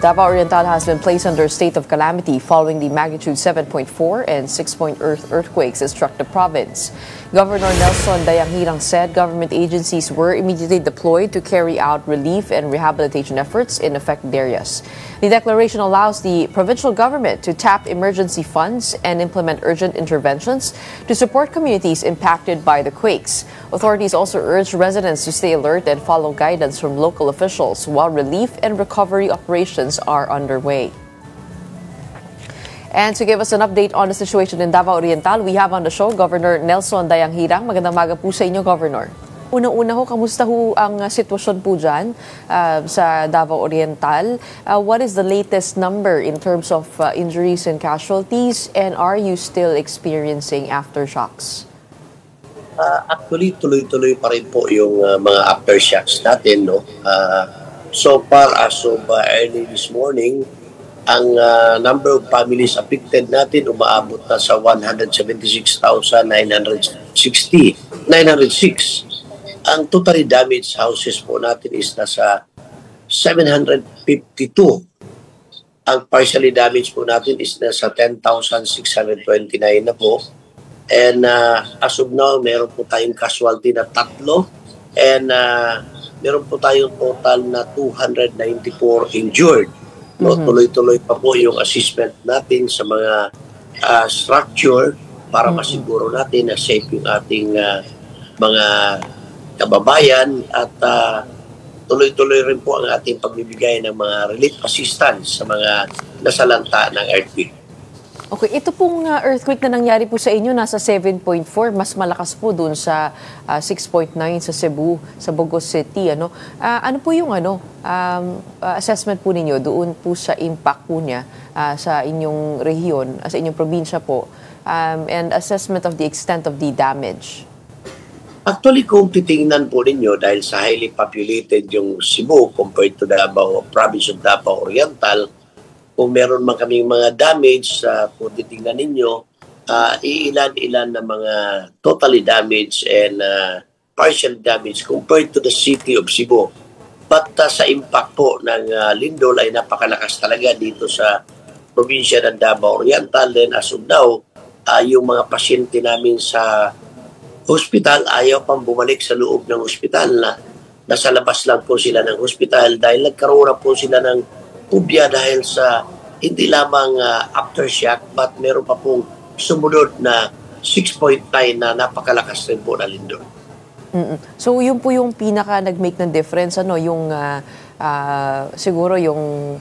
Davao Oriental has been placed under a state of calamity following the magnitude 7.4 and 6-point earthquakes that struck the province. Governor Nelson Dayanghirang said government agencies were immediately deployed to carry out relief and rehabilitation efforts in affected areas. The declaration allows the provincial government to tap emergency funds and implement urgent interventions to support communities impacted by the quakes. Authorities also urged residents to stay alert and follow guidance from local officials while relief and recovery operations are underway. And to give us an update on the situation in Davao Oriental, we have on the show Governor Nelson Dayanghirang. Magandang umaga po sa inyo, Governor. Una-una ho, kamusta ho ang sitwasyon po dyan sa Davao Oriental? What is the latest number in terms of injuries and casualties? And are you still experiencing aftershocks? Actually, tuloy-tuloy pa rin po yung mga aftershocks natin. No? So far as of early this morning, ang number of families affected natin umaabot na sa 906. Ang totally damaged houses po natin is nasa 752. Ang partially damaged po natin is nasa 10,629 na po. And as of now, meron po tayong casualty na 3 and meron po tayong total na 294 injured. No, tuloy-tuloy pa po yung assessment natin sa mga structure para masiguro natin na safe yung ating mga kababayan at tuloy-tuloy rin po ang ating pagbibigay ng mga relief assistance sa mga nasalanta ng earthquake. Okay, ito pong earthquake na nangyari po sa inyo nasa 7.4, mas malakas po dun sa 6.9 sa Cebu, sa Bogos City. Ano po yung assessment po ninyo doon po sa impact po niya sa inyong rehiyon, sa inyong probinsya po, and assessment of the extent of the damage? Actually, kung titingnan po ninyo, dahil sa highly populated yung Cebu compared to Davao, province of Davao Oriental, kung meron man kaming mga damage, kung titingnan ninyo, iilan-ilan na mga totally damaged and partial damage compared to the city of Cebu. But sa impact po ng lindol ay napakalakas talaga dito sa probinsya ng Davao Oriental. Then as of now, yung mga pasyente namin sa hospital ayaw pang bumalik sa loob ng hospital na nasa labas lang po sila ng hospital dahil nagkaroon na po sila ng ubya dahil sa hindi lamang aftershock but meron pa pong sumunod na 6.9 na napakalakas rin po na lindol. So yun po yung pinaka nag-make ng difference, yung siguro yung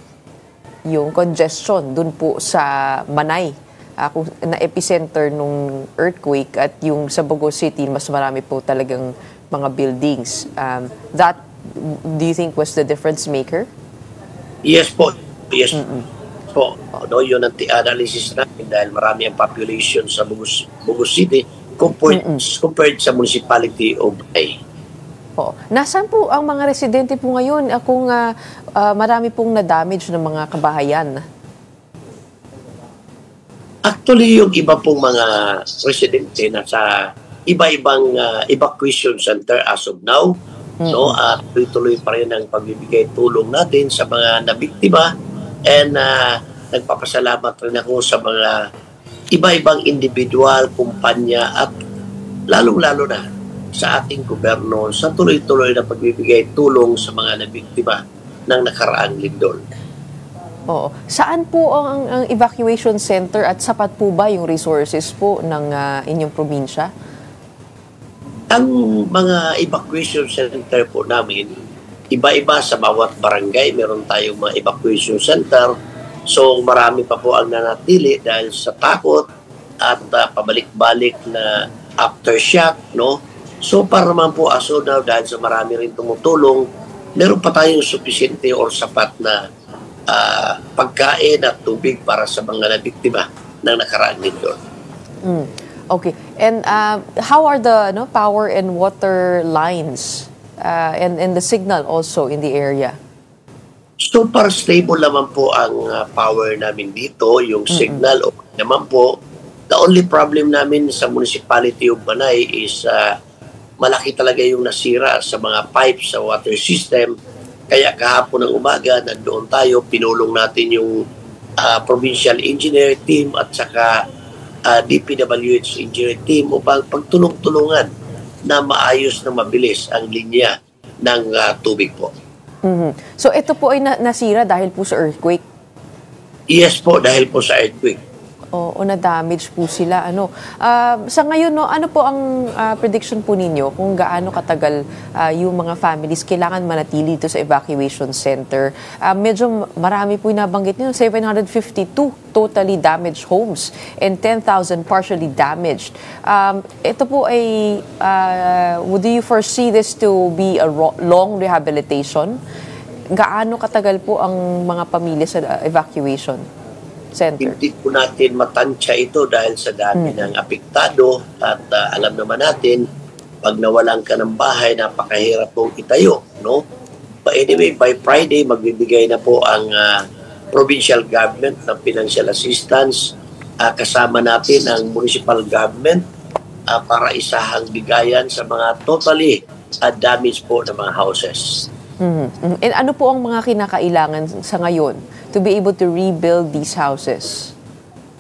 congestion dun po sa Manay, kung na epicenter nung earthquake, at yung sa Bogos City mas marami po talagang mga buildings. That, do you think, was the difference maker? Yes po. Yes po. No, yun ang analysis natin dahil marami ang population sa Bogos City compared sa municipality of Manay. Nasaan po ang mga residente po ngayon kung marami pong na-damage ng mga kabahayan? Actually, yung iba pong mga residente na sa iba-ibang evacuation center as of now. So, tuloy-tuloy pa rin ang pagbibigay tulong natin sa mga nabiktima and nagpapasalamat rin ako sa mga iba-ibang individual, kumpanya at lalong-lalo na sa ating gobyerno sa tuloy-tuloy na pagbibigay tulong sa mga nabiktima ng nakaraang lindol. Saan po ang evacuation center at sapat po ba yung resources po ng inyong probinsya? Ang mga evacuation center po namin, iba-iba sa bawat barangay. Meron tayong mga evacuation center. So marami pa po ang nanatili dahil sa takot at pabalik-balik na aftershock. No? So para naman po aso na dahil sa marami rin tumutulong, meron pa tayong suficiente or sapat na pagkain at tubig para sa mga nabiktima ng nakaraang lindol. Okay. And how are the power and water lines and the signal also in the area? So far stable naman po ang power namin dito, yung signal okay naman po. The only problem namin sa municipality of Manay is malaki talaga yung nasira sa mga pipes sa water system Kaya kahapon ng umaga, nandoon tayo, pinulong natin yung provincial engineer team at saka DPWH engineer team upang pagtulong-tulungan na maayos na mabilis ang linya ng tubig po. So ito po ay nasira dahil po sa earthquake? Yes po, dahil po sa earthquake. Oo, na-damage po sila. Sa ngayon, no, ano po ang prediction po ninyo kung gaano katagal yung mga families kailangan manatili dito sa evacuation center? Medyo marami po yung nabanggit nyo, 752 totally damaged homes and 10,000 partially damaged. Ito po ay, do you foresee this to be a long rehabilitation? Gaano katagal po ang mga pamilya sa evacuation center? Hindi po natin matansya ito dahil sa dami ng apektado at alam naman natin, pag nawalan ka ng bahay, napakahirap pong itayo. No? But anyway, by Friday, magbibigay na po ang provincial government ng financial assistance. Kasama natin ang municipal government para isahang bigayan sa mga totally damaged po ng mga houses. And ano po ang mga kinakailangan sa ngayon to be able to rebuild these houses?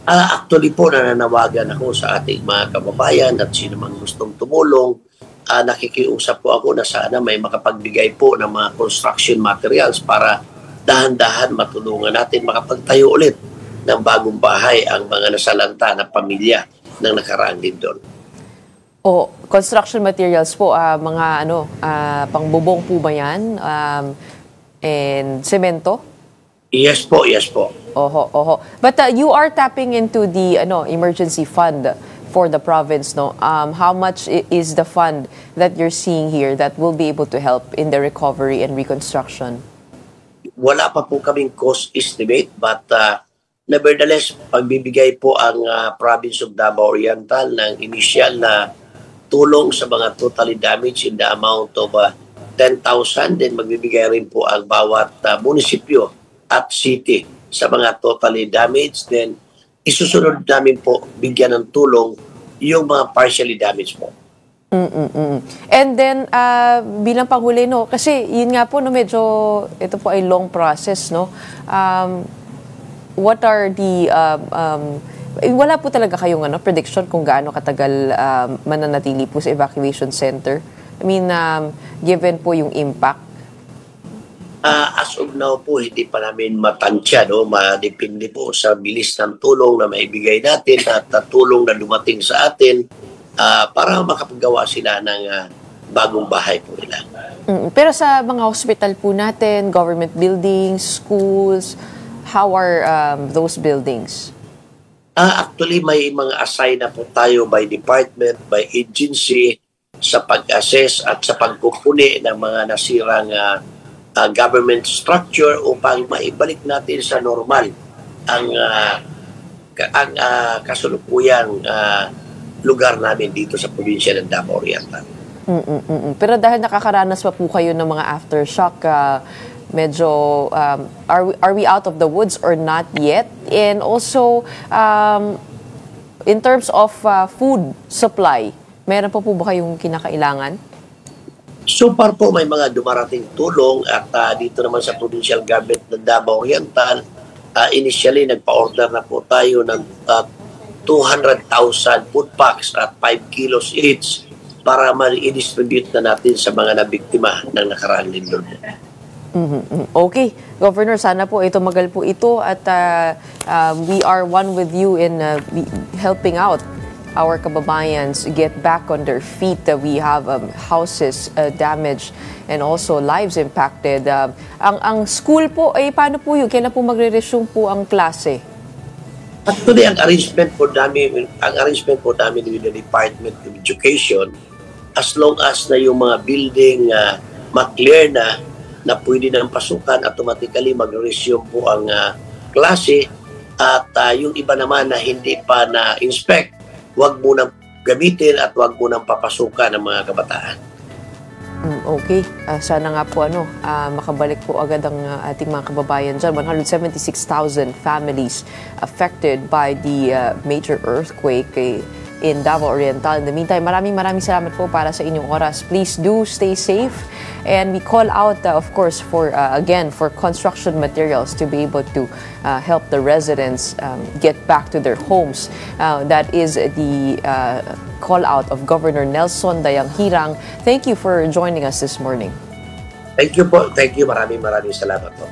Actually po, nananawagan ako sa ating mga kababayan at sino mang gustong tumulong. Nakikiusap po ako na sana may makapagbigay po ng mga construction materials para dahan-dahan matulungan natin makapagtayo ulit ng bagong bahay ang mga nasalanta na pamilya ng nakaraang lindol. Construction materials po, mga pangbubong po ba yan? And semento? Yes po, yes po. But you are tapping into the emergency fund for the province, no? How much is the fund that you're seeing here that will be able to help in the recovery and reconstruction? Wala pa po kaming cost estimate, but nevertheless, pagbibigay po ang province of Davao Oriental ng initial na tulong sa mga totally damaged in the amount of 10,000. Then magbibigay rin po ang bawat munisipyo at city sa mga totally damaged. Then isusunod namin po bigyan ng tulong yung mga partially damaged po. And then bilang panghuli, no, kasi yun nga po, no, medyo ito po ay long process, no. What are the wala po talaga kayong prediction kung gaano katagal mananatili po sa evacuation center? I mean, given po yung impact. As of now po, hindi pa namin matansya. No? Madepende po sa bilis ng tulong na maibigay natin at tulong na dumating sa atin para makapagawa sila ng bagong bahay po nila. Pero sa mga hospital po natin, government buildings, schools, how are those buildings? Actually, may mga assign na po tayo by department, by agency sa pag-assess at sa pagkukuni ng mga nasirang government structure upang maibalik natin sa normal ang kasulukuyang lugar namin dito sa probinsya ng Davao Oriental. Pero dahil nakakaranas pa po kayo ng mga aftershock, medyo are we out of the woods or not yet? And also in terms of food supply, meron pa po ba kayong kinakailangan? So far po may mga dumarating tulong at dito naman sa provincial government ng Davao Oriental, initially nagpa-order na po tayo ng 200,000 food packs at 5 kilos each para ma-distribute na natin sa mga nabiktima ng nakaraang lindol. Okay, Governor, sana po tumagal po ito at we are one with you in helping out our kababayans get back on their feet. We have houses damaged and also lives impacted. Ang school po, paano po yun? Kailan po magre-resume po ang klase? Actually, ang arrangement po namin with the Department of Education, as long as na yung mga building ma-clear na pwede nang pasukan, automatically mag-resume po ang klase at yung iba naman na hindi pa na-inspect, huwag munang gamitin at huwag munang papasukan ng mga kabataan. Okay. Sana nga po makabalik po agad ang ating mga kababayan dyan. 176,000 families affected by the major earthquake. in Davao Oriental. In the meantime, maraming salamat po para sa inyong oras. Please do stay safe. And we call out, of course, again, for construction materials to be able to help the residents get back to their homes. That is the call out of Governor Nelson Dayanghirang. Thank you for joining us this morning. Thank you po. Thank you. Maraming salamat po.